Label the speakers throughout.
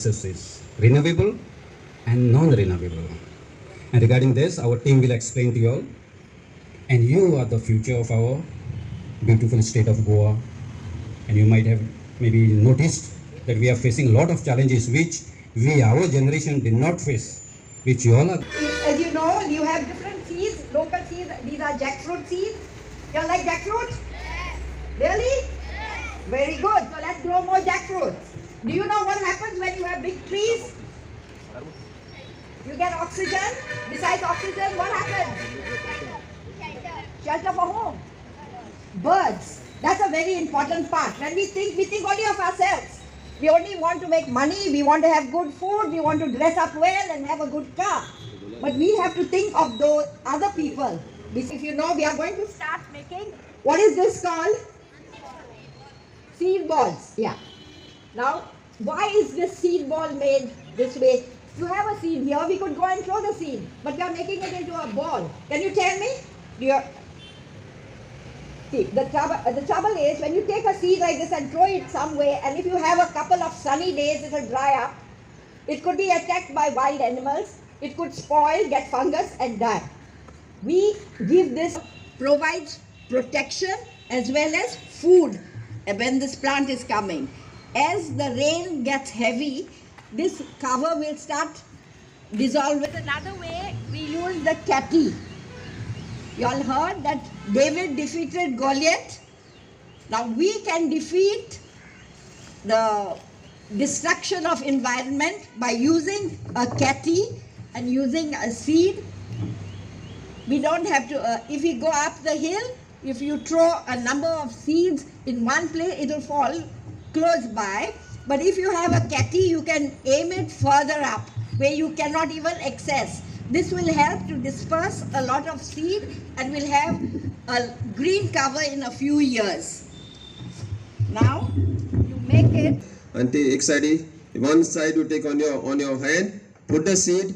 Speaker 1: is renewable and non-renewable. And regarding this, our team will explain to you all. And you are the future of our beautiful state of Goa. And you might have maybe noticed that we are facing a lot of challenges which our generation did not face, which you all are.
Speaker 2: As you know, you have different seeds, local seeds. These are jackfruit seeds. You like jackfruit? Yes. Really? Yes. Very good. So let's grow more jackfruit. Do you know what happens when you have big trees? You get oxygen. Besides oxygen, what happens? Shelter for whom? Birds. That's a very important part. When we think only of ourselves. We only want to make money, we want to have good food, we want to dress up well and have a good car. But we have to think of those other people. If you know, we are going to start making, what is this called? Seed balls. Yeah. Now, why is this seed ball made this way? You have a seed here, we could go and throw the seed, but we are making it into a ball. Can you tell me? See, the trouble is when you take a seed like this and throw it somewhere, and if you have a couple of sunny days, it will dry up. It could be attacked by wild animals. It could spoil, get fungus and die. We give this, provides protection as well as food when this plant is coming. As the rain gets heavy, this cover will start dissolving. With another way, we use the catty. You all heard that David defeated Goliath. Now we can defeat the destruction of environment by using a catty and using a seed. We don't have to, if we go up the hill, if you throw a number of seeds in one place, it will fall close by. But if you have a catty, you can aim it further up where you cannot even access. This will help to disperse a lot of seed and will have a green cover in a few years. Now, you make it.
Speaker 3: Auntie, excited. One side you take on your hand, put the seed,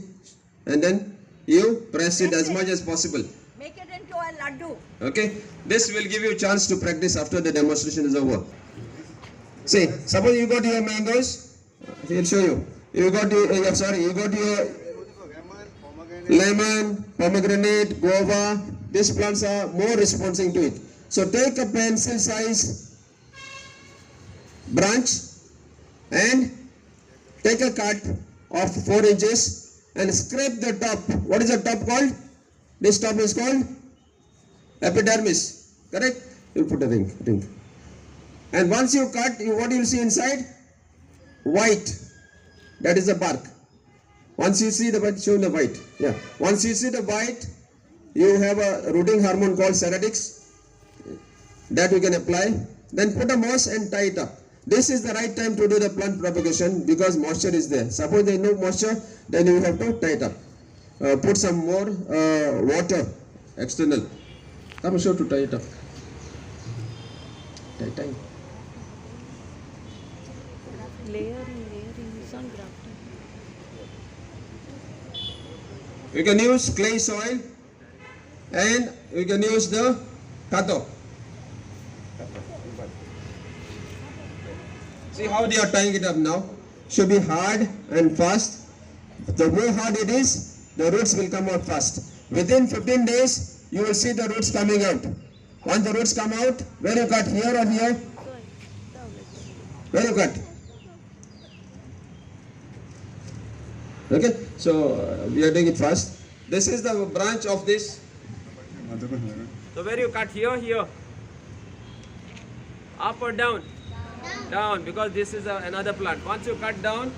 Speaker 3: and then you press it as much as possible.
Speaker 2: Make it into a laddu.
Speaker 3: Okay? This will give you a chance to practice after the demonstration is over. See, suppose you got your mangoes. He'll show you. You got your lemon, pomegranate, guava. These plants are more responding to it. So take a pencil size branch and take a cut of 4 inches and scrape the top. What is the top called? This top is called epidermis. Correct? You put a ring. And once you cut, what you will see inside? White. That is the bark. Once you see the white, show the white. Yeah. Once you see the white, you have a rooting hormone called Ceratix that you can apply. Then put a moss and tie it up. This is the right time to do the plant propagation because moisture is there. Suppose there is no moisture, then you have to tie it up. Put some more water, external. Come show to tie it up. Tie.
Speaker 4: Layering, sun grafting.
Speaker 3: You can use clay soil and you can use the kato. See how they are tying it up now. Should be hard and fast. The more hard it is, the roots will come out fast. Within 15 days, you will see the roots coming out. Once the roots come out, where you cut, here or here? Where you cut? Okay, so we are doing it fast. This is the branch of this.
Speaker 5: So where you cut, here? Up or down? Down, because this is another plant. Once you cut down,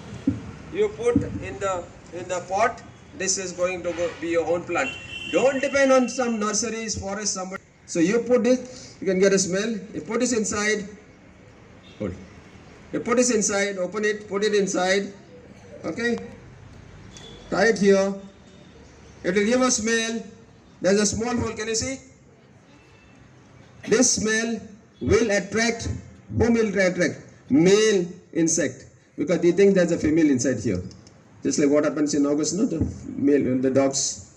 Speaker 5: you put in the pot. This is going to be your own plant. Don't depend on some nurseries, forest, somebody. So you put this, you can get a smell. You put this inside. Hold. You put this inside, open it, put it inside. Okay. Tie it here. It will give a smell. There's a small hole. Can you see? This smell will attract. Whom will attract? Male insect. Because they think there's a female inside here. Just like what happens in August, no? The dogs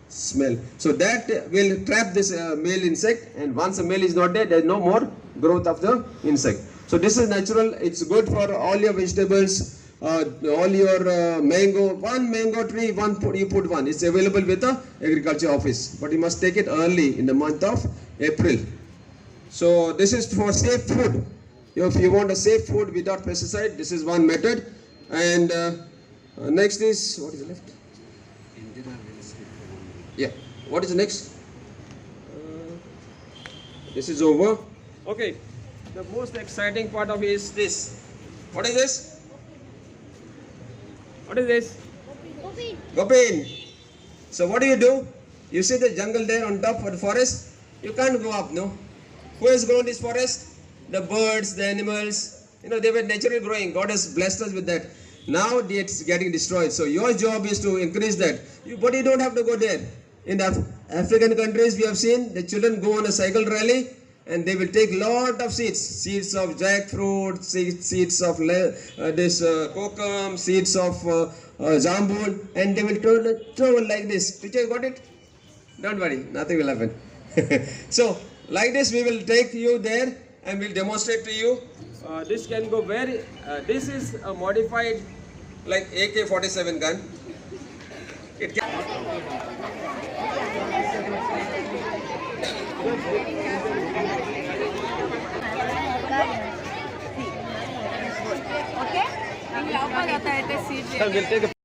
Speaker 5: smell. So that will trap this male insect, and once the male is not there, there's no more growth of the insect. So this is natural. It's good for all your vegetables,
Speaker 3: all your mango, one mango tree, you put one. It's available with the agriculture office, but you must take it early in the month of April. So this is for safe food. If you want a safe food without pesticide, this is one method. And next is, what is left? Yeah, what is next? This is over. Okay, the most exciting part of it is this. What is this? What is this? Gopin. So what do? You see the jungle there on top of the forest? You can't go up, no? Who has grown this forest? The birds, the animals. You know, they were naturally growing. God has blessed us with that. Now it's getting destroyed. So your job is to increase that. But you don't have to go there. In the African countries, we have seen the children go on a cycle rally and they will take lot of seeds of jackfruit, seeds of kokum, seeds of jambul, and they will throw like this. Teacher, got it? Don't worry, nothing will happen. So like this, we will take you there and we'll demonstrate to you. This can go very. This is a modified like AK-47 gun. It can.
Speaker 4: Okay?